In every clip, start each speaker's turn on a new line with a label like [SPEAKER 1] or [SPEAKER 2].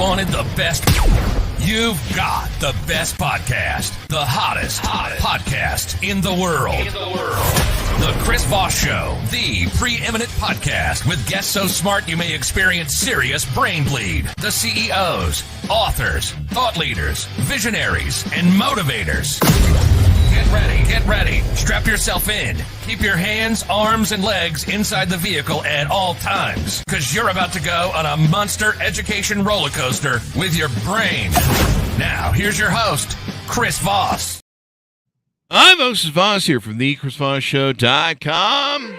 [SPEAKER 1] wanted the best? You've got the best podcast, the hottest podcast in the world. The Chris Voss Show, the preeminent podcast with guests so smart you may experience serious brain bleed. The CEOs, authors, thought leaders, visionaries, and motivators. Get ready. Strap yourself in. Keep your hands, arms, and legs inside the vehicle at all times, because you're about to go on a monster education roller coaster with your brain. Now, here's your host, Chris Voss.
[SPEAKER 2] I'm Moses Voss here from thechrisvossshow.com.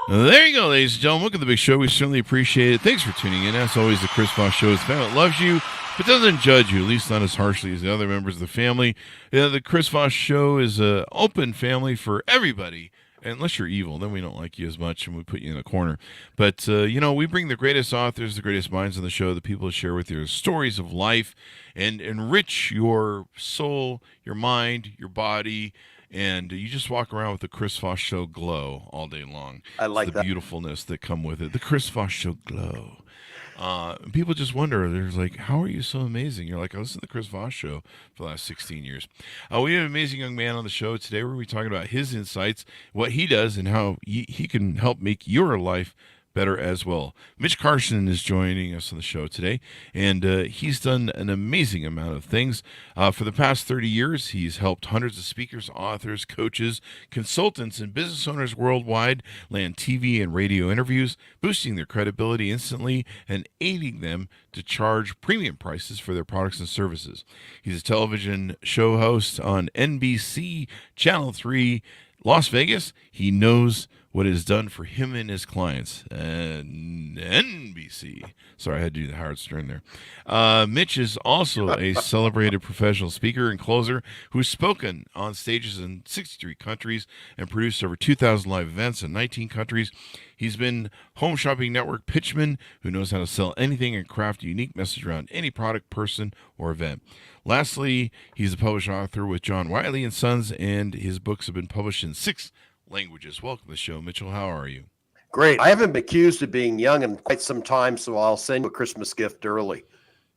[SPEAKER 2] There you go, ladies and gentlemen. Look at the big show. We certainly appreciate it. Thanks for tuning in. As always, the Chris Voss Show is a family that loves you, but doesn't judge you, at least not as harshly as the other members of the family. The Chris Voss Show is an open family for everybody. Unless you're evil, then we don't like you as much and we put you in a corner. But, we bring the greatest authors, the greatest minds on the show, the people who share with you stories of life and enrich your soul, your mind, your body, and you just walk around with the Chris Voss Show glow all day long.
[SPEAKER 3] I like
[SPEAKER 2] the beautifulness that come with it. The Chris Voss Show glow. People just wonder, they're like, how are you so amazing? You're like, I listen to the Chris Voss Show for the last 16 years. We have an amazing young man on the show today. We're going to be talking about his insights, what he does, and how he can help make your life better as well. Mitch Carson is joining us on the show today, and he's done an amazing amount of things. For the past 30 years, he's helped hundreds of speakers, authors, coaches, consultants, and business owners worldwide land TV and radio interviews, boosting their credibility instantly and aiding them to charge premium prices for their products and services. He's a television show host on NBC Channel 3 Las Vegas. He knows what it has done for him and his clients. And NBC. Sorry, I had to do the Howard Stern there. Mitch is also a celebrated professional speaker and closer who's spoken on stages in 63 countries and produced over 2,000 live events in 19 countries. He's been Home Shopping Network pitchman who knows how to sell anything and craft a unique message around any product, person, or event. Lastly, he's a published author with John Wiley & Sons, and his books have been published in 6 languages. Welcome to the show, Mitchell. How are you?
[SPEAKER 3] Great. I haven't been accused of being young in quite some time, so I'll send you a Christmas gift early.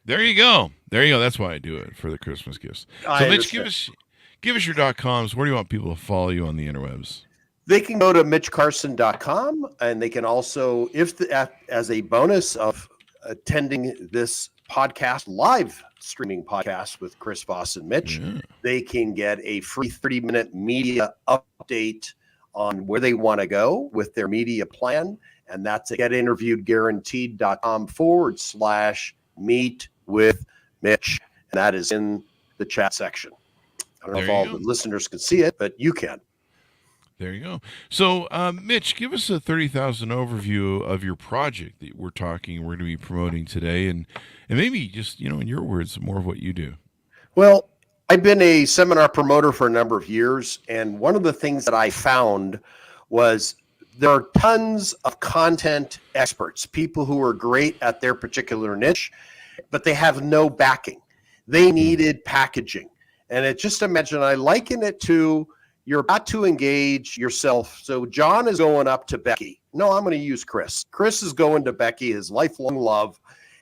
[SPEAKER 2] There you go. That's why I do it, for the Christmas gifts. So, Mitch, give us your .coms. Where do you want people to follow you on the interwebs?
[SPEAKER 3] They can go to mitchcarson.com, and they can also, as a bonus of attending this podcast, live streaming podcast with Chris Voss and Mitch, they can get a free 30-minute media update on where they want to go with their media plan. And that's at getinterviewedguaranteed.com/meet with Mitch. And that is in the chat section. I don't know if all the listeners can see it, but you can.
[SPEAKER 2] There you go. So, Mitch, give us a 30,000 overview of your project that we're going to be promoting today, and maybe just, in your words, more of what you do.
[SPEAKER 3] Well, I've been a seminar promoter for a number of years, and one of the things that I found was there are tons of content experts, people who are great at their particular niche, but they have no backing. They needed packaging. And I liken it to, you're about to engage yourself. So John is going up to Becky. No, I'm going to use Chris. Chris is going to Becky, his lifelong love,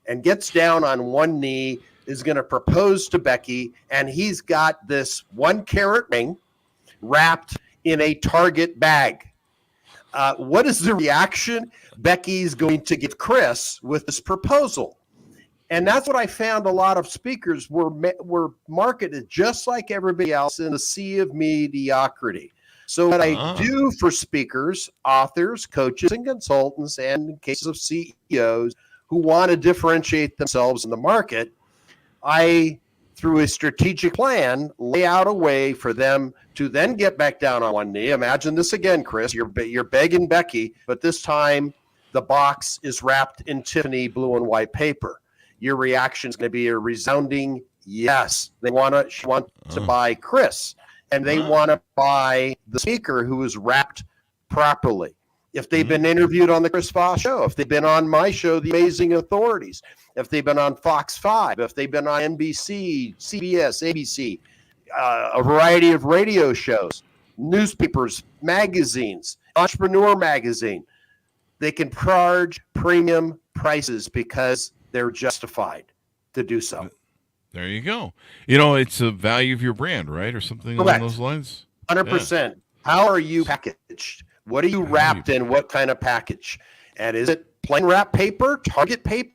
[SPEAKER 3] and gets down on one knee, is going to propose to Becky, and he's got this 1-carat ring wrapped in a Target bag. What is the reaction Becky's going to give Chris with this proposal? And that's what I found. A lot of speakers were marketed just like everybody else in a sea of mediocrity. So what I do for speakers, authors, coaches, and consultants, and in cases of CEOs who want to differentiate themselves in the market, I, through a strategic plan, lay out a way for them to then get back down on one knee. Imagine this again, Chris. You're begging Becky, but this time the box is wrapped in Tiffany blue and white paper. Your reaction is going to be a resounding yes. She wants to buy Chris, and they want to buy the speaker who is wrapped properly. If they've been interviewed on the Chris Voss Show, if they've been on my show, The Amazing Authorities, if they've been on Fox 5, if they've been on NBC, CBS, ABC, a variety of radio shows, newspapers, magazines, Entrepreneur Magazine, they can charge premium prices because they're justified to do so.
[SPEAKER 2] There you go. It's a value of your brand, right? Or something along those lines.
[SPEAKER 3] 100%. How are you packaged? What are you wrapped in? What kind of package? And is it plain wrap paper, Target paper,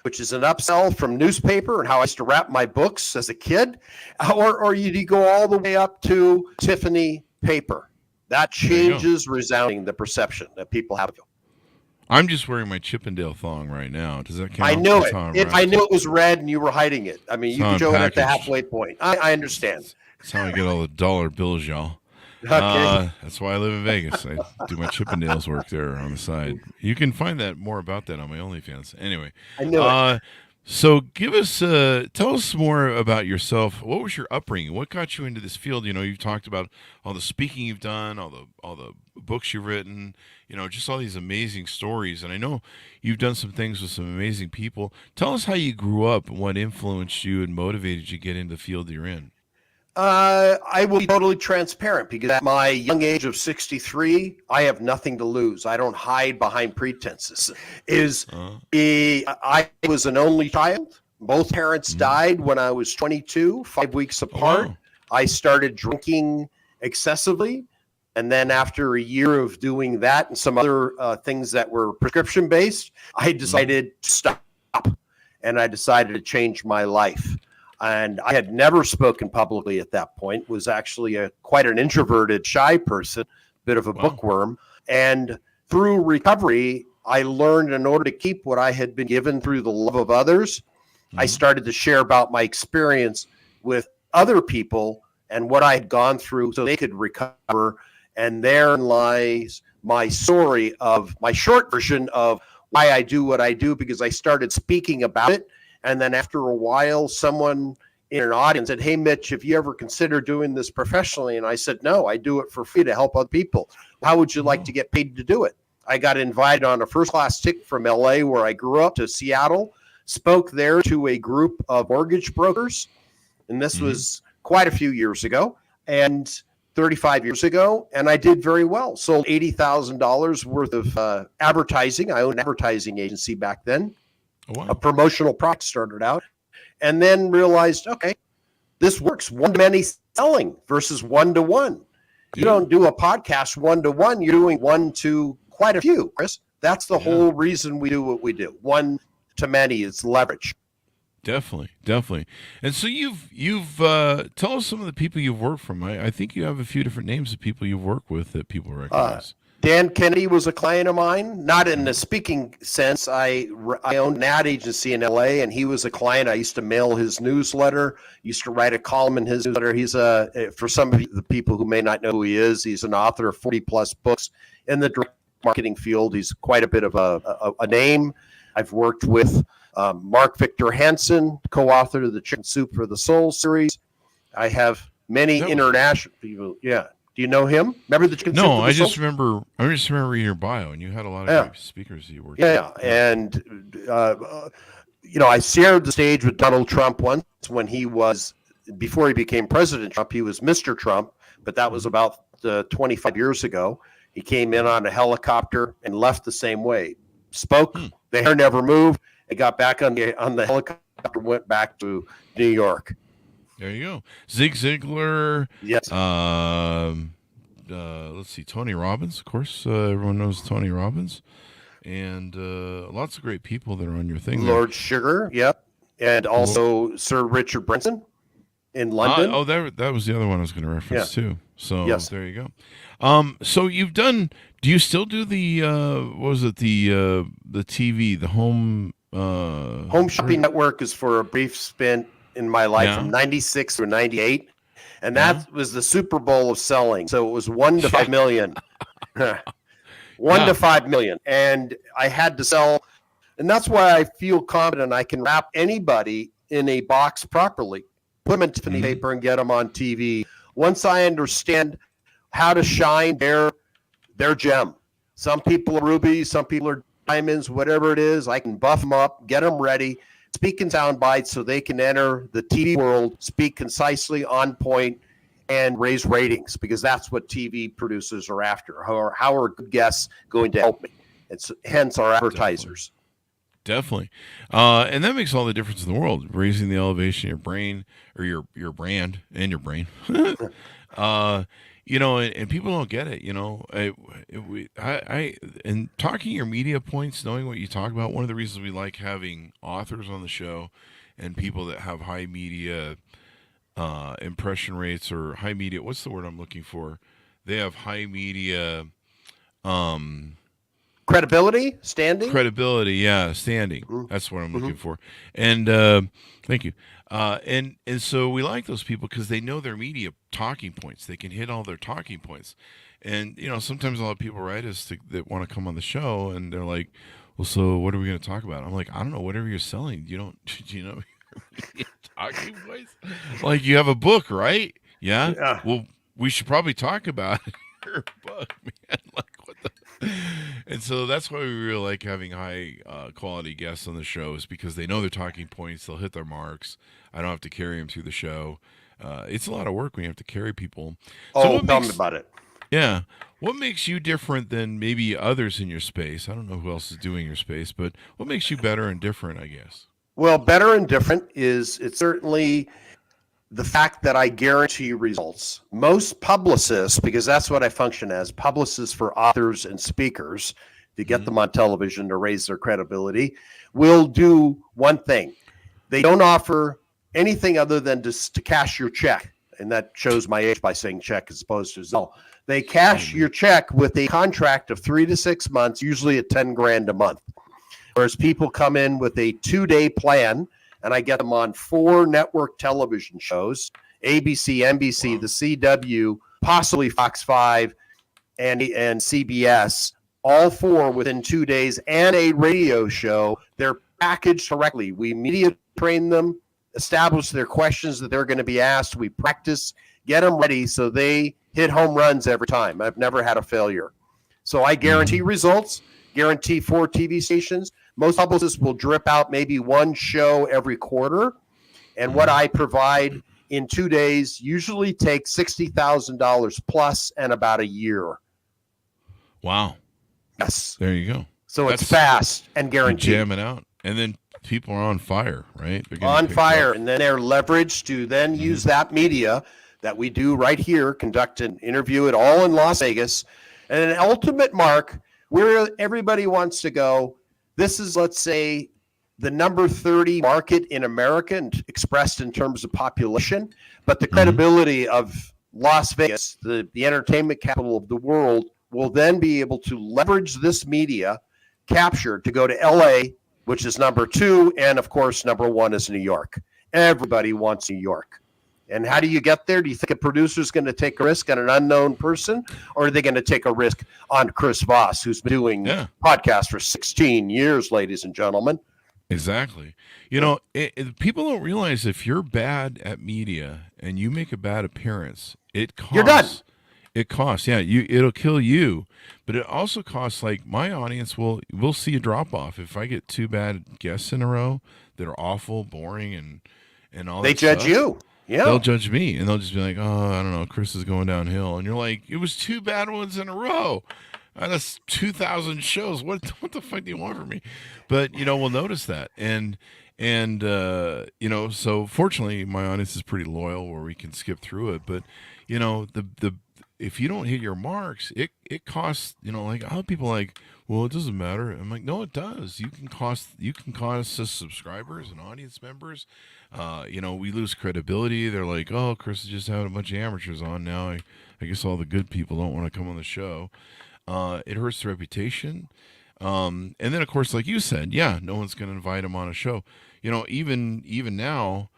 [SPEAKER 3] which is an upsell from newspaper and how I used to wrap my books as a kid? Or you go all the way up to Tiffany paper? That changes resounding the perception that people have.
[SPEAKER 2] I'm just wearing my Chippendale thong right now. Does that count?
[SPEAKER 3] I knew it. I knew it was red and you were hiding it. I mean, you can show it at the halfway point. I understand.
[SPEAKER 2] That's how I get all the dollar bills, y'all.
[SPEAKER 3] Okay.
[SPEAKER 2] That's why I live in Vegas. I do my Chippendales work there on the side. You can find that more about that on my OnlyFans. Anyway,
[SPEAKER 3] I knew it.
[SPEAKER 2] So tell us more about yourself. What was your upbringing? What got you into this field? You've talked about all the speaking you've done, all the books you've written, just all these amazing stories. And I know you've done some things with some amazing people. Tell us how you grew up and what influenced you and motivated you to get into the field you're in.
[SPEAKER 3] I will be totally transparent because at my young age of 63, I have nothing to lose. I don't hide behind pretenses. I was an only child. Both parents died when I was 22, 5 weeks apart.
[SPEAKER 2] Oh, wow.
[SPEAKER 3] I started drinking excessively. And then after a year of doing that and some other things that were prescription based, I decided to stop and I decided to change my life. And I had never spoken publicly at that point, was actually quite an introverted, shy person, bit of a bookworm. And through recovery, I learned in order to keep what I had been given through the love of others, I started to share about my experience with other people and what I had gone through so they could recover. And therein lies my story of my short version of why I do what I do, because I started speaking about it. And then after a while, someone in an audience said, "Hey, Mitch, have you ever considered doing this professionally?" And I said, "No, I do it for free to help other people. How would you like to get paid to do it?" I got invited on a first-class ticket from LA, where I grew up, to Seattle, spoke there to a group of mortgage brokers. And this was quite a few years ago, and 35 years ago. And I did very well. Sold $80,000 worth of advertising. I owned an advertising agency back then.
[SPEAKER 2] Oh, wow.
[SPEAKER 3] A promotional product started out, and then realized, okay, this works. One-to-many selling versus one-to-one. You don't do a podcast one-to-one. You're doing one to quite a few, Chris. That's the whole reason we do what we do. One-to-many is leverage.
[SPEAKER 2] Definitely. And so you've tell us some of the people you've worked from. I think you have a few different names of people you've worked with that people recognize.
[SPEAKER 3] Dan Kennedy was a client of mine, not in the speaking sense. I owned an ad agency in LA, and he was a client. I used to mail his newsletter, used to write a column in his newsletter. He's for some of the people who may not know who he is, he's an author of 40 plus books in the direct marketing field. He's quite a bit of a name. I've worked with Mark Victor Hansen, co-author of the Chicken Soup for the Soul series. I have many international people. Yeah. Do you know him? Remember the Chicken Soup?
[SPEAKER 2] No, I just remember reading your bio, and you had a lot of great speakers you worked with.
[SPEAKER 3] Yeah, and I shared the stage with Donald Trump once when before he became President Trump, he was Mr. Trump, but that was about 25 years ago. He came in on a helicopter and left the same way. Spoke, the hair never moved. He got back on the helicopter, went back to New York.
[SPEAKER 2] There you go. Zig Ziglar.
[SPEAKER 3] Yes.
[SPEAKER 2] Let's see. Tony Robbins, of course. Everyone knows Tony Robbins. And lots of great people that are on your thing.
[SPEAKER 3] Lord Sugar, yep. And also Sir Richard Branson in London.
[SPEAKER 2] That was the other one I was going to reference too. So there you go. So you've done, do you still do the, the TV, the home...
[SPEAKER 3] Home Shopping Network is for a brief stint in my life from 96 through 98. And that was the Super Bowl of selling. So it was 1 to 5 million. 1 to 5 million. And I had to sell. And that's why I feel confident I can wrap anybody in a box properly, put them in Tiffany paper and get them on TV. Once I understand how to shine their gem. Some people are rubies, some people are diamonds, whatever it is, I can buff them up, get them ready, speak in sound bites so they can enter the TV world, speak concisely, on point, and raise ratings, because that's what TV producers are after. How are good guests going to help me? It's hence our advertisers.
[SPEAKER 2] Definitely. And that makes all the difference in the world, raising the elevation of your brain or your brand and your brain. uh, and people don't get it, and talking your media points, knowing what you talk about, one of the reasons we like having authors on the show and people that have high media impression rates or high media, what's the word I'm looking for? They have high media um,
[SPEAKER 3] Credibility, standing.
[SPEAKER 2] standing.
[SPEAKER 3] Mm-hmm.
[SPEAKER 2] That's what I'm looking for. And thank you. And so we like those people because they know their media talking points. They can hit all their talking points. And sometimes a lot of people write us that want to come on the show, and they're like, "Well, so what are we going to talk about?" I'm like, "I don't know. Whatever you're selling, you don't, your media talking points. Like you have a book, right? Yeah.
[SPEAKER 3] Yeah.
[SPEAKER 2] Well, we should probably talk about your book, man. Like what the." And so that's why we really like having high quality guests on the show, is because they know their talking points. They'll hit their marks. I don't have to carry them through the show. It's a lot of work when you have to carry people.
[SPEAKER 3] So tell me about it.
[SPEAKER 2] Yeah. What makes you different than maybe others in your space? I don't know who else is doing your space, but what makes you better and different, I guess?
[SPEAKER 3] Well, better and different is it's certainly the fact that I guarantee results. Most publicists, because that's what I function as, publicists for authors and speakers to get them on television to raise their credibility, will do one thing. They don't offer anything other than just to cash your check. And that shows my age by saying check as opposed to Zelle. They cash your check with a contract of 3 to 6 months, usually at 10 grand a month. Whereas people come in with a 2-day plan, and I get them on 4 network television shows, ABC, NBC, the CW, possibly Fox 5, and CBS, all 4 within 2 days, and a radio show. They're packaged correctly. We media train them, establish their questions that they're going to be asked. We practice, get them ready so they hit home runs every time. I've never had a failure. So I guarantee results, guarantee 4 TV stations. Most publicists will drip out maybe 1 show every quarter. And what I provide in 2 days usually takes $60,000 plus and about a year.
[SPEAKER 2] Wow.
[SPEAKER 3] Yes.
[SPEAKER 2] There you go.
[SPEAKER 3] So it's fast and guaranteed.
[SPEAKER 2] Jamming out. And then people are on fire, right?
[SPEAKER 3] On fire. And then they're leveraged to then use that media that we do right here, conduct an interview it all in Las Vegas. And an ultimate mark where everybody wants to go. This is, let's say, the number 30 market in America, and expressed in terms of population, but the credibility of Las Vegas, the entertainment capital of the world, will then be able to leverage this media capture to go to LA, which is number 2, and of course, number 1 is New York. Everybody wants New York. And how do you get there? Do you think a producer is going to take a risk on an unknown person, or are they going to take a risk on Chris Voss, who's been doing podcasts for 16 years, ladies and gentlemen?
[SPEAKER 2] Exactly. People don't realize if you're bad at media and you make a bad appearance, it costs.
[SPEAKER 3] You're done.
[SPEAKER 2] It costs. Yeah, it'll kill you, but it also costs. Like my audience will see a drop off if I get 2 bad guests in a row that are awful, boring, and all.
[SPEAKER 3] They judge you. Yeah.
[SPEAKER 2] They'll judge me, and they'll just be like, "Oh, I don't know, Chris is going downhill," and you're like, "It was 2 bad ones in a row. That's 2,000 shows. What the fuck do you want from me?" But we'll notice that, and so fortunately, my audience is pretty loyal, where we can skip through it. But the if you don't hit your marks, it costs. Like how people like, well, it doesn't matter. I'm like, no, it does. You can cost us subscribers and audience members. We lose credibility. They're like, oh, Chris is just having a bunch of amateurs on now. I guess all the good people don't want to come on the show. It hurts the reputation. And then, of course, like you said, no one's going to invite him on a show. Even now,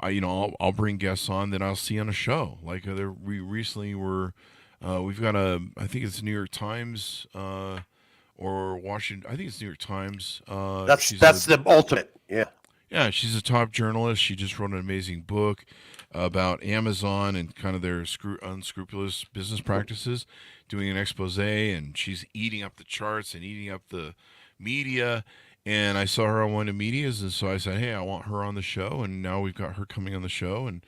[SPEAKER 2] I'll bring guests on that I'll see on a show. Like we recently we've got I think it's New York Times or Washington. I think it's New York Times.
[SPEAKER 3] That's the ultimate. Yeah.
[SPEAKER 2] Yeah, she's a top journalist. She just wrote an amazing book about Amazon and kind of their unscrupulous business practices, doing an expose, and she's eating up the charts and eating up the media. And I saw her on one of the medias, and so I said, hey, I want her on the show, and now we've got her coming on the show. And,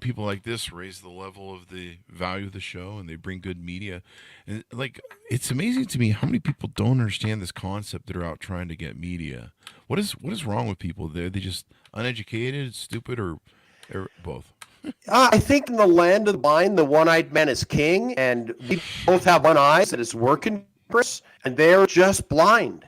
[SPEAKER 2] people like this raise the level of the value of the show, and they bring good media. And like, it's amazing to me how many people don't understand this concept that are out trying to get media. What is wrong with people? They just uneducated, stupid, or both?
[SPEAKER 3] I think in the land of the blind, the one-eyed man is king, and we both have one eye that is working for us, and they're just blind.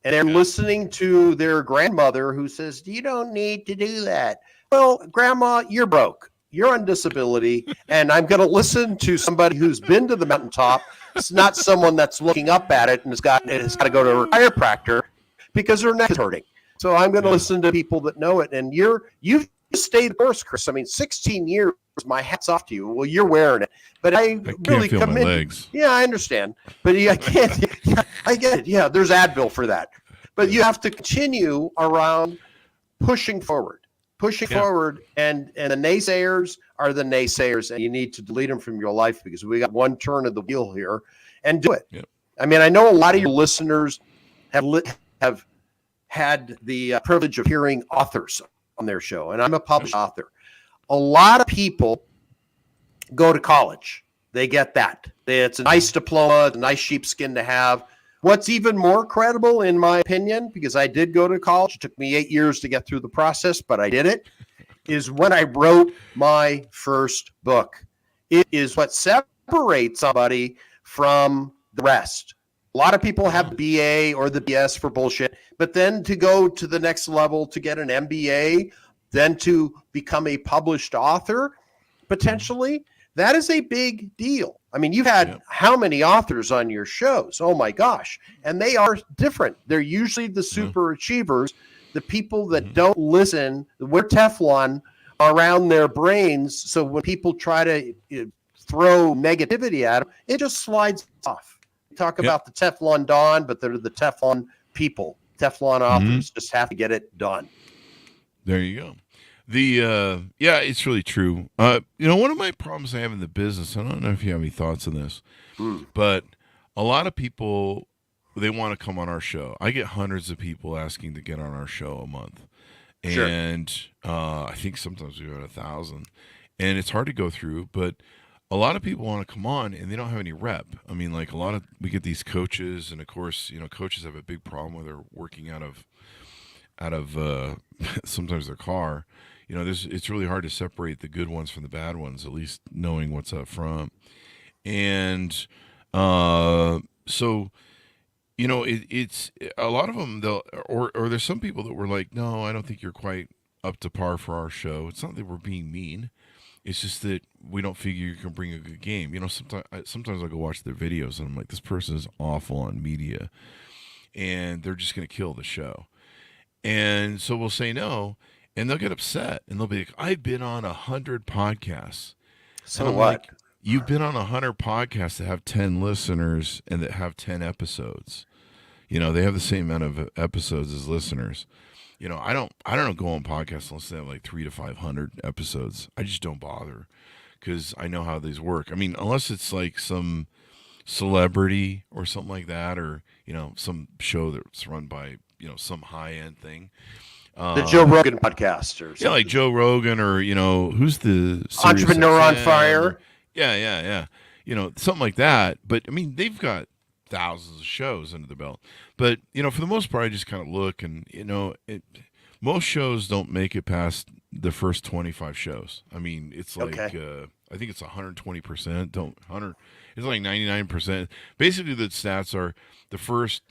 [SPEAKER 3] And they're listening to their grandmother who says, you don't need to do that. Well, Grandma, you're broke. You're on disability, and I'm going to listen to somebody who's been to the mountaintop. It's not someone that's looking up at it and has got to go to a chiropractor because their neck is hurting. So I'm going to listen to people that know it. And you've stayed the course, Chris. I mean, 16 years, my hat's off to you. Well, you're wearing it. But I really
[SPEAKER 2] feel my legs.
[SPEAKER 3] Yeah, I understand. But I can't. I get it. Yeah, there's Advil for that. But you have to continue around pushing forward. And the naysayers are the naysayers, and you need to delete them from your life because we got one turn of the wheel here and do it.
[SPEAKER 2] Yep.
[SPEAKER 3] I mean, I know a lot of your listeners have had the privilege of hearing authors on their show, and I'm a published author. A lot of people go to college. They get that. It's a nice diploma, a nice sheepskin to have. What's even more credible, in my opinion, because I did go to college, it took me 8 years to get through the process, but I did it, is when I wrote my first book. It is what separates somebody from the rest. A lot of people have the BA or the BS for bullshit, but then to go to the next level to get an MBA, then to become a published author, potentially, that is a big deal. I mean, you've had how many authors on your shows? Oh my gosh. And they are different. They're usually the super achievers, the people that don't listen, wear Teflon around their brains. So when people try to throw negativity at them, it just slides off. We talk about the Teflon Don, but they're the Teflon people. Teflon authors just have to get it done.
[SPEAKER 2] There you go. It's really true. One of my problems I have in the business, I don't know if you have any thoughts on this, but a lot of people, they want to come on our show. I get hundreds of people asking to get on our show a month. And I think sometimes we have 1,000. And it's hard to go through, but a lot of people want to come on and they don't have any rep. I mean, like we get these coaches, and of course, coaches have a big problem where they're working out of sometimes their car. It's really hard to separate the good ones from the bad ones, at least knowing what's up front. And so, it's a lot of them, or there's some people that were like, no, I don't think you're quite up to par for our show. It's not that we're being mean. It's just that we don't figure you can bring a good game. Sometimes I go watch their videos and I'm like, this person is awful on media and they're just going to kill the show. And so we'll say no. And they'll get upset, and they'll be like, I've been on 100 podcasts.
[SPEAKER 3] So what?
[SPEAKER 2] Like, you've been on 100 podcasts that have 10 listeners and that have 10 episodes. They have the same amount of episodes as listeners. I don't go on podcasts unless they have like 300 to 500 episodes. I just don't bother because I know how these work. I mean, unless it's like some celebrity or something like that, or, some show that's run by, some high-end thing.
[SPEAKER 3] The Joe Rogan podcast or something.
[SPEAKER 2] Yeah, like Joe Rogan, or, who's the
[SPEAKER 3] Entrepreneur on Fire.
[SPEAKER 2] Yeah. Something like that. But, I mean, they've got thousands of shows under the belt. But, for the most part, I just kind of look and, most shows don't make it past the first 25 shows. I mean, it's like, I think it's 120%. It's like 99%. Basically, the stats are the first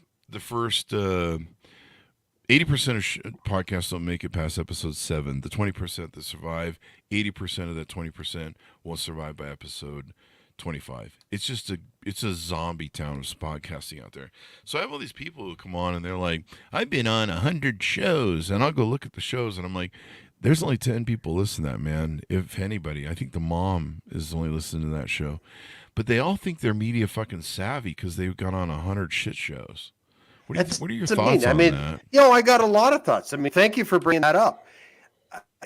[SPEAKER 2] 80% of podcasts don't make it past episode 7. The 20% that survive, 80% of that 20% won't survive by episode 25. It's a zombie town of podcasting out there. So I have all these people who come on and they're like, I've been on 100 shows, and I'll go look at the shows and I'm like, there's only 10 people listening to that, man. If anybody, I think the mom is only listening to that show, but they all think they're media fucking savvy because they've gone on 100 shit shows. What are your thoughts on that?
[SPEAKER 3] I got a lot of thoughts. I mean, thank you for bringing that up.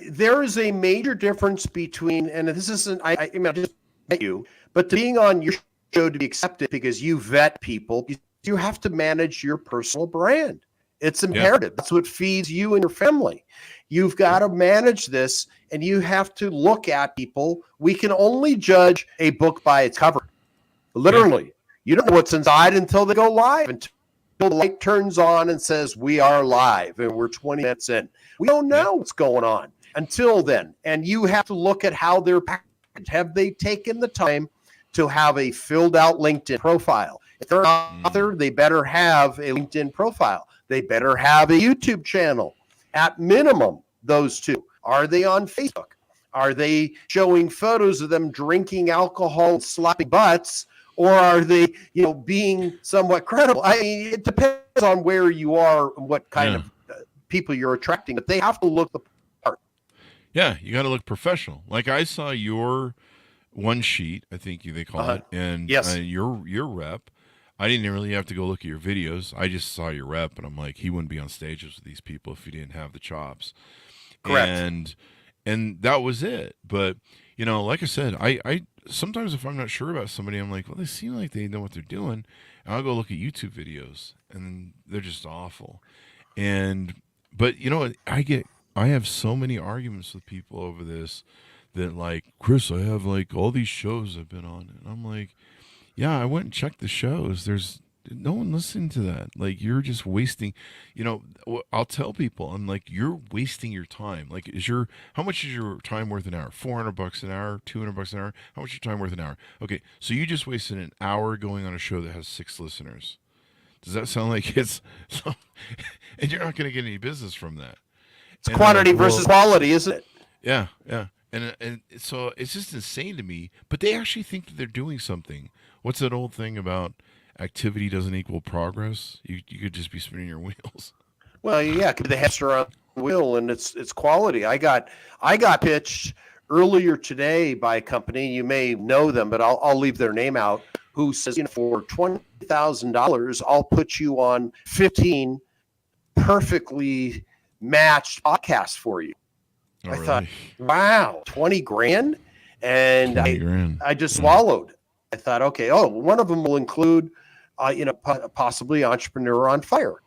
[SPEAKER 3] There is a major difference between, and this isn't, I just met you, but being on your show to be accepted because you vet people, you have to manage your personal brand. It's imperative. That's what feeds you and your family. You've got to manage this, and you have to look at people. We can only judge a book by its cover. Literally. You don't know what's inside until they go live, until the light turns on and says, we are live, and we're 20 minutes in. We don't know what's going on until then. And you have to look at how they're packaged. Have they taken the time to have a filled out LinkedIn profile? If they're an author, they better have a LinkedIn profile. They better have a YouTube channel. At minimum, those two. Are they on Facebook? Are they showing photos of them drinking alcohol and slapping butts? Or are they, being somewhat credible? I mean, it depends on where you are and what kind of people you're attracting. But they have to look the part.
[SPEAKER 2] Yeah, you got to look professional. Like I saw your one sheet, I think they call it, and your rep. I didn't really have to go look at your videos. I just saw your rep, and I'm like, he wouldn't be on stages with these people if he didn't have the chops.
[SPEAKER 3] Correct.
[SPEAKER 2] And that was it. But like I said, I sometimes if I'm not sure about somebody, I'm like, well, they seem like they know what they're doing, and I'll go look at YouTube videos, and they're just awful. But I have so many arguments with people over this that, like, Chris, I have like all these shows I've been on, and I'm like, yeah, I went and checked the shows. There's no one listening to that. Like, you're just wasting, I'll tell people, I'm like, you're wasting your time. Like, how much is your time worth an hour? $400 an hour, $200 an hour. How much is your time worth an hour? Okay. So you just wasted an hour going on a show that has 6 listeners. Does that sound like it's, and you're not going to get any business from that.
[SPEAKER 3] It's quantity versus quality, isn't it?
[SPEAKER 2] Yeah. Yeah. And so it's just insane to me, but they actually think that they're doing something. What's that old thing about activity doesn't equal progress? You could just be spinning your wheels.
[SPEAKER 3] Well, yeah, the hamster on the wheel, and it's quality. I got pitched earlier today by a company. You may know them, but I'll leave their name out. Who says, for $20,000, I'll put you on 15 perfectly matched podcasts for you. I thought, wow, 20 grand? And I just swallowed. I thought, okay, one of them will include, possibly Entrepreneur on Fire.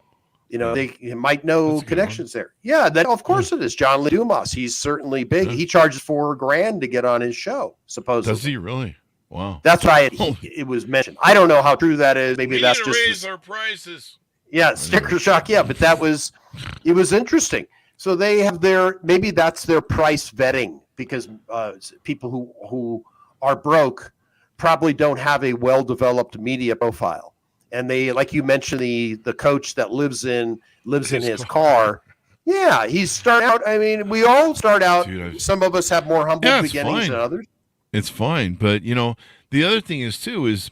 [SPEAKER 3] They might know connections there. Yeah, of course it is. John Lee Dumas. He's certainly big. He charges $4,000 to get on his show, supposedly.
[SPEAKER 2] Does he really? Wow.
[SPEAKER 3] That's why it was mentioned. I don't know how true that is. Maybe that's just
[SPEAKER 2] raise our prices.
[SPEAKER 3] Yeah, sticker shock. Yeah, but it was interesting. So they have maybe that's their price vetting, because people who are broke probably don't have a well-developed media profile. And they, like you mentioned, the coach that lives in his car. Yeah, he's starting out. I mean, we all start out. Dude, some of us have more humble beginnings than others.
[SPEAKER 2] It's fine. But, the other thing is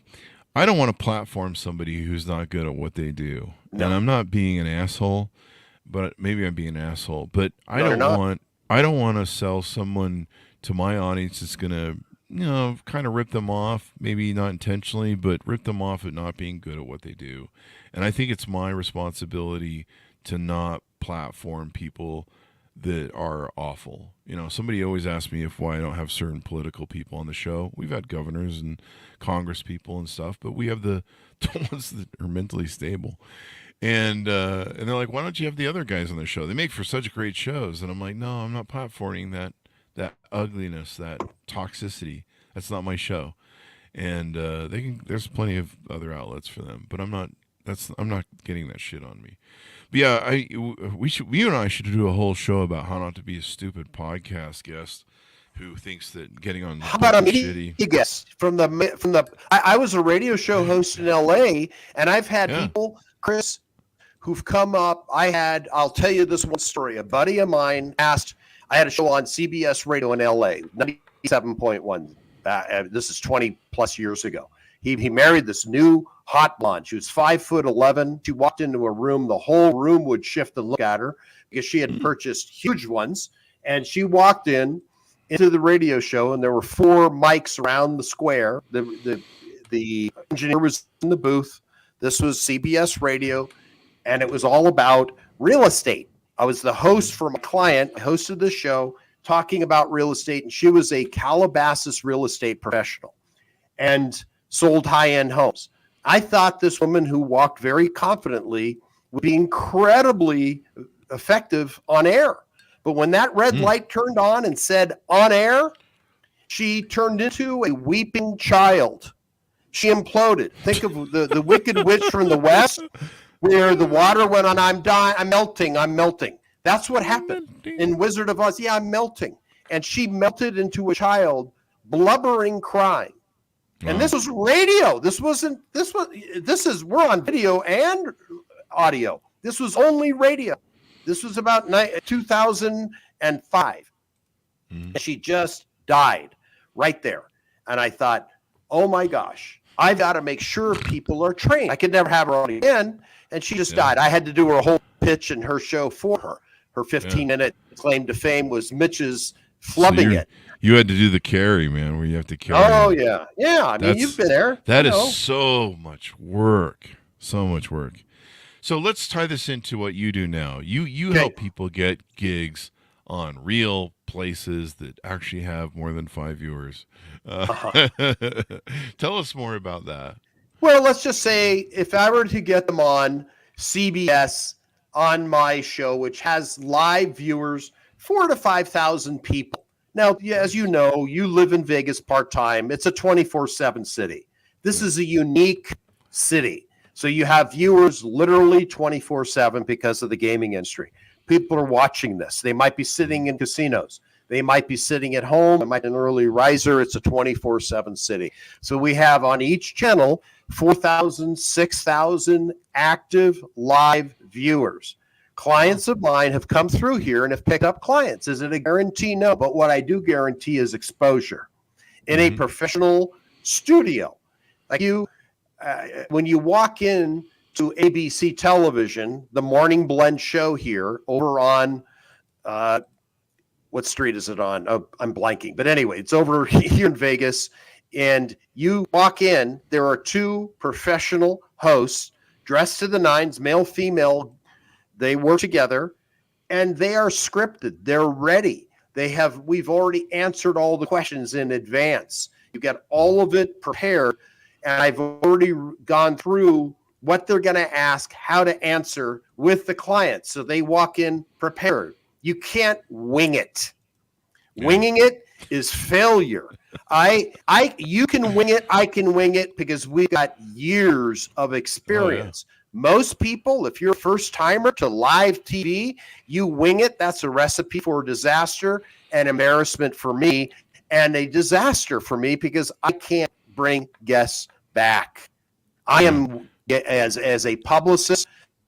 [SPEAKER 2] I don't want to platform somebody who's not good at what they do. No. And I'm not being an asshole, but maybe I'm being an asshole. But I don't want to sell someone to my audience that's going to, kind of rip them off, maybe not intentionally, but rip them off at not being good at what they do. And I think it's my responsibility to not platform people that are awful. Somebody always asks me why I don't have certain political people on the show. We've had governors and Congress people and stuff, but we have the ones that are mentally stable. And they're like, why don't you have the other guys on the show? They make for such great shows. And I'm like, no, I'm not platforming that ugliness, that toxicity. That's not my show. And there's plenty of other outlets for them, but I'm not getting that shit on me. But yeah, you and I should do a whole show about how not to be a stupid podcast guest who thinks that getting on.
[SPEAKER 3] How about a media guest from the? I was a radio show host in L.A. and I've had people, Chris, who've come up. I'll tell you this one story. A buddy of mine asked. I had a show on CBS Radio in L.A. 97.1. This is 20 plus years ago. He married this new hot blonde. She was 5'11". She walked into a room. The whole room would shift and look at her because she had purchased huge ones. And she walked into the radio show, and there were 4 mics around the square. The engineer was in the booth. This was CBS Radio, and it was all about real estate. I was the host for my client. I hosted the show talking about real estate, and she was a Calabasas real estate professional and sold high-end homes. I thought this woman who walked very confidently would be incredibly effective on air. But when that red light turned on and said on air, she turned into a weeping child. She imploded. Think of the Wicked Witch from the West, where the water went on. I'm dying. I'm melting. I'm melting. That's what happened in Wizard of Oz. Yeah, I'm melting. And she melted into a child, blubbering, crying. And this was radio. We're on video and audio. This was only radio. This was about 2005. And she just died right there. And I thought, oh my gosh, I've got to make sure people are trained. I could never have her on again. And she just died. I had to do her whole pitch in her show for her. Her 15-minute claim to fame was Mitch's flubbing it.
[SPEAKER 2] You had to do the carry, man, where you have to carry.
[SPEAKER 3] Oh, yeah. Yeah, I mean, you've been there.
[SPEAKER 2] That is so much work. So much work. So let's tie this into what you do now. You help people get gigs on real places that actually have more than 5 viewers. Tell us more about that.
[SPEAKER 3] Well, let's just say if I were to get them on CBS on my show, which has live viewers, 4,000 to 5,000 people. Now, as you know, you live in Vegas part-time. It's a 24/7 city. This is a unique city. So you have viewers literally 24/7 because of the gaming industry. People are watching this. They might be sitting in casinos. They might be sitting at home. It might be an early riser. It's a 24/7 city. So we have on each channel 4,000, 6,000 active live viewers. Clients of mine have come through here and have picked up clients. Is it a guarantee? No. But what I do guarantee is exposure in a professional studio. Like when you walk in to ABC television, the Morning Blend show here over on, what street is it on? Oh, I'm blanking. But anyway, it's over here in Vegas. And you walk in, there are two professional hosts dressed to the nines, male, female. They work together and they are scripted. They're ready. We've already answered all the questions in advance. You've got all of it prepared. And I've already gone through what they're going to ask, how to answer with the client. So they walk in prepared. You can't wing it. Winging it is failure. You can wing it. I can wing it because we've got years of experience. Most people, if you're a first timer to live TV, you wing it. That's a recipe for disaster and embarrassment for me and a disaster for me because I can't bring guests back. I am, as a publicist,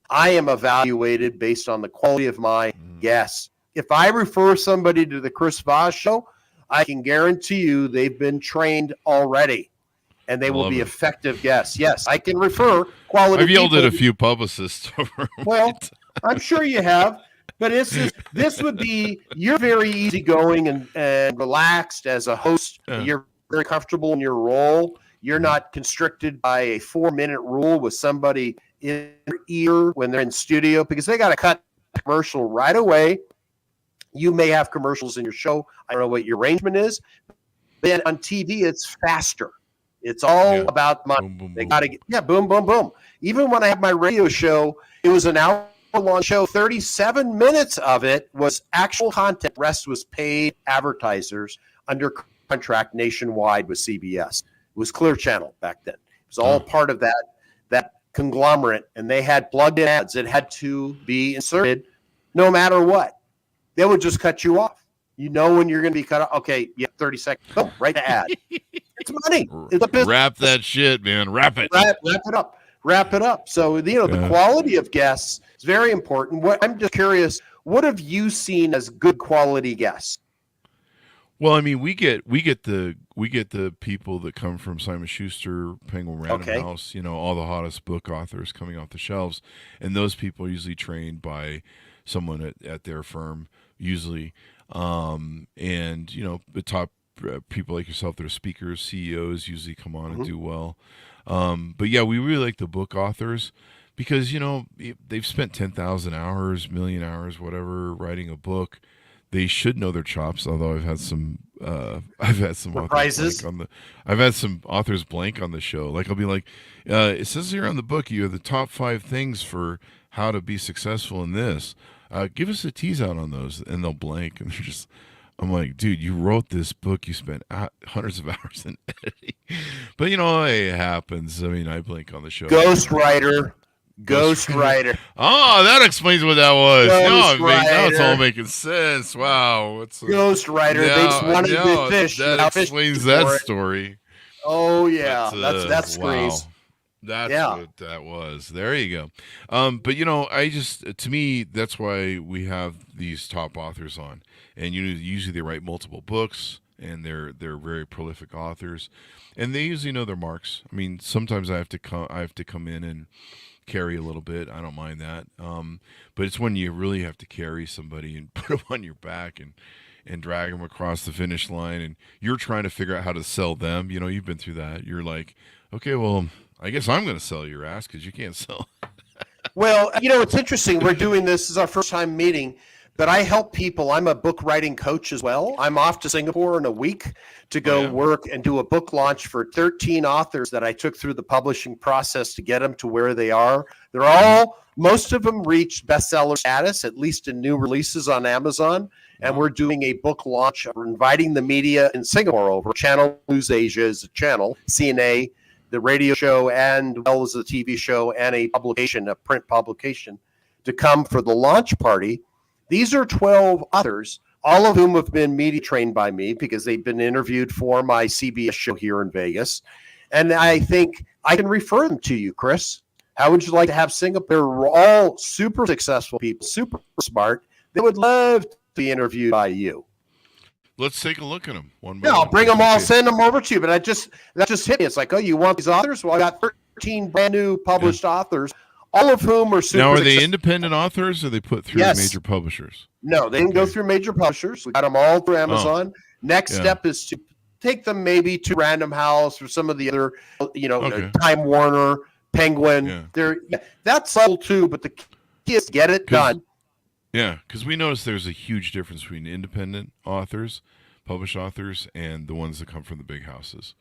[SPEAKER 3] I am evaluated based on the quality of my guests. If I refer somebody to the Chris Voss Show, I can guarantee you they've been trained already, and they will be effective guests. Yes, I can refer quality.
[SPEAKER 2] I've yelled at a few publicists over.
[SPEAKER 3] Well, I'm sure you have, but this would be, you're very easygoing and relaxed as a host. You're very comfortable in your role. You're not constricted by a 4-minute rule with somebody in your ear when they're in studio because they got to cut the commercial right away. You may have commercials in your show. I don't know what your arrangement is. Then on TV, it's faster. It's all about money. Boom, boom, they got to get, boom, boom, boom. Even when I have my radio show, it was an hour-long show. 37 minutes of it was actual content. The rest was paid advertisers under contract nationwide with CBS. It was Clear Channel back then. It was all part of that conglomerate, and they had plugged-in ads that had to be inserted no matter what. They would just cut you off. You know when you're going to be cut off. Okay, 30 seconds. Boom, right to ad. It's money. It's a business.
[SPEAKER 2] Wrap that shit, man. Wrap it.
[SPEAKER 3] Wrap it up. Wrap it up. So, the quality of guests is very important. I'm just curious, what have you seen as good quality guests?
[SPEAKER 2] Well, I mean, we get the people that come from Simon Schuster, Penguin Random House, all the hottest book authors coming off the shelves, and those people are usually trained by someone at their firm, usually, and the top people like yourself that are speakers, CEOs, usually come on and do well. But yeah, we really like the book authors because they've spent 10,000 hours, million hours, whatever, writing a book. they should know their chops. Although I've had some
[SPEAKER 3] Surprises.
[SPEAKER 2] I've had some authors blank on the show. Like I'll be like, it says here on the book you have the top 5 things for how to be successful in this. Give us a tease out on those, and they'll blank, and they're just. I'm like, dude, you wrote this book. You spent hundreds of hours in editing. But, it happens. I mean, I blink on the show.
[SPEAKER 3] Ghostwriter.
[SPEAKER 2] Oh, that explains what that was. Now it's all
[SPEAKER 3] Ghostwriter.
[SPEAKER 2] making sense. Wow.
[SPEAKER 3] Ghostwriter. They just wanted to fish.
[SPEAKER 2] That explains that story.
[SPEAKER 3] Oh, yeah.
[SPEAKER 2] But,
[SPEAKER 3] That's
[SPEAKER 2] wow.
[SPEAKER 3] Screes.
[SPEAKER 2] That's what that was. There you go. But to me, that's why we have these top authors on, and usually they write multiple books, and they're very prolific authors, and they usually know their marks. I mean, sometimes I have to come in and carry a little bit. I don't mind that. But it's when you really have to carry somebody and put them on your back and drag them across the finish line, and you're trying to figure out how to sell them. You've been through that. You're like, okay, well, I guess I'm going to sell your ass because you can't sell.
[SPEAKER 3] Well, it's interesting. We're doing this. This is our first time meeting, but I help people. I'm a book writing coach as well. I'm off to Singapore in a week to go work and do a book launch for 13 authors that I took through the publishing process to get them to where they are. Most of them reached bestseller status, at least in new releases on Amazon. And we're doing a book launch. We're inviting the media in Singapore over. Channel News Asia is a channel, CNA, the radio show, and well as the TV show, and a print publication, to come for the launch party. These are 12 authors, all of whom have been media trained by me because they've been interviewed for my CBS show here in Vegas. And I think I can refer them to you, Chris. How would you like to have Singapore? They're all super successful people, super smart. They would love to be interviewed by you.
[SPEAKER 2] Let's take a look at them.
[SPEAKER 3] I'll bring them all, send them over to you. But that just hit me. It's like, oh, you want these authors? Well, I got 13 brand new published authors, all of whom are super.
[SPEAKER 2] Now, are they independent authors, or are they put through major publishers?
[SPEAKER 3] No, they didn't go through major publishers. We got them all through Amazon. Next step is to take them maybe to Random House or some of the other, Time Warner, Penguin. That's subtle too, but the key is get it done.
[SPEAKER 2] Yeah, because we noticed there's a huge difference between independent authors, published authors, and the ones that come from the big houses.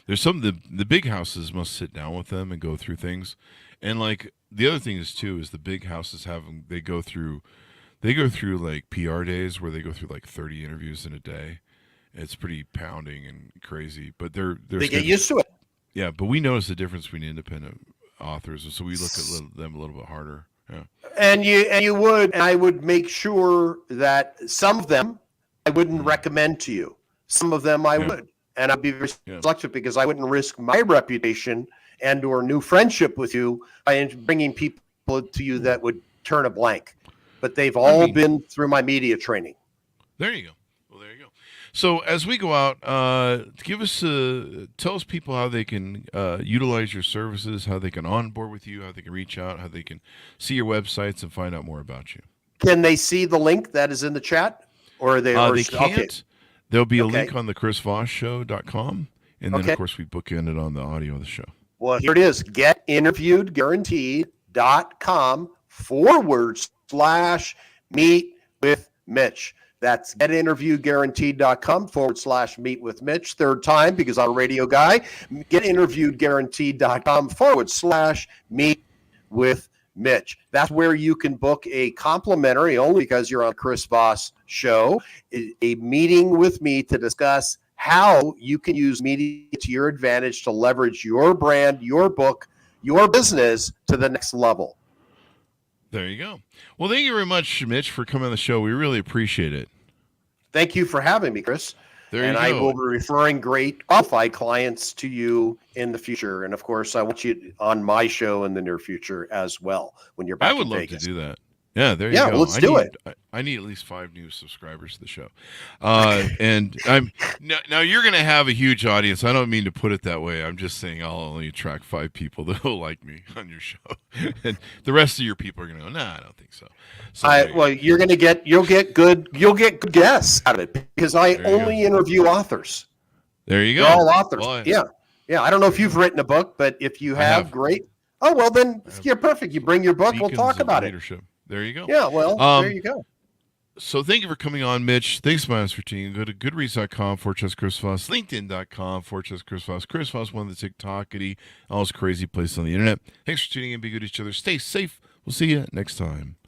[SPEAKER 2] There's the big houses must sit down with them and go through things, and like the other thing is too is the big houses they go through like PR days where they go through like 30 interviews in a day. It's pretty pounding and crazy, but they
[SPEAKER 3] get used to it.
[SPEAKER 2] Yeah, but we notice the difference between independent authors, and so we look at them a little bit harder. Yeah.
[SPEAKER 3] And I would make sure that some of them I wouldn't recommend to you. Some of them I would, and I'd be very selective because I wouldn't risk my reputation and or new friendship with you by bringing people to you that would turn a blank. But they've all been through my media training.
[SPEAKER 2] There you go. Well, there you go. So as we go out, tell us people how they can utilize your services, how they can onboard with you, how they can reach out, how they can see your websites and find out more about you.
[SPEAKER 3] Can they see the link that is in the chat, or are they?
[SPEAKER 2] They can't. Okay. There'll be a link on the chrisvossshow.com, and then of course we bookend it on the audio of the show.
[SPEAKER 3] Well, here it is: getinterviewedguaranteed.com/meet with Mitch. That's getinterviewguaranteed.com/meet with Mitch. Third time because I'm a radio guy. Getinterviewedguaranteed.com/meet with Mitch. That's where you can book a complimentary, only because you're on Chris Voss show, a meeting with me to discuss how you can use media to your advantage to leverage your brand, your book, your business to the next level.
[SPEAKER 2] There you go. Well, thank you very much, Mitch, for coming on the show. We really appreciate it.
[SPEAKER 3] Thank you for having me, Chris.
[SPEAKER 2] And
[SPEAKER 3] I will be referring great qualified clients to you in the future. And of course, I want you on my show in the near future as well when you're back in Vegas.
[SPEAKER 2] I would love to do that. Yeah, there you go.
[SPEAKER 3] Let's do it.
[SPEAKER 2] I need at least 5 new subscribers to the show. And I'm now you're going to have a huge audience. I don't mean to put it that way. I'm just saying I'll only attract 5 people that will like me on your show. And the rest of your people are going to go, nah, I don't think so.
[SPEAKER 3] You'll get good guests out of it because I only interview authors.
[SPEAKER 2] There you go.
[SPEAKER 3] They're all authors. Well, yeah. I don't know if you've written a book, but if you have, great. Oh, well, then you're perfect. You bring your book. We'll talk about it.
[SPEAKER 2] There you go.
[SPEAKER 3] Yeah, well, there you go.
[SPEAKER 2] So thank you for coming on, Mitch. Thanks so much for tuning in. Go to goodreads.com, Chris Voss, LinkedIn.com, Chris Voss. Chris Voss, one of the TikTokity, all those crazy places on the internet. Thanks for tuning in. Be good to each other. Stay safe. We'll see you next time.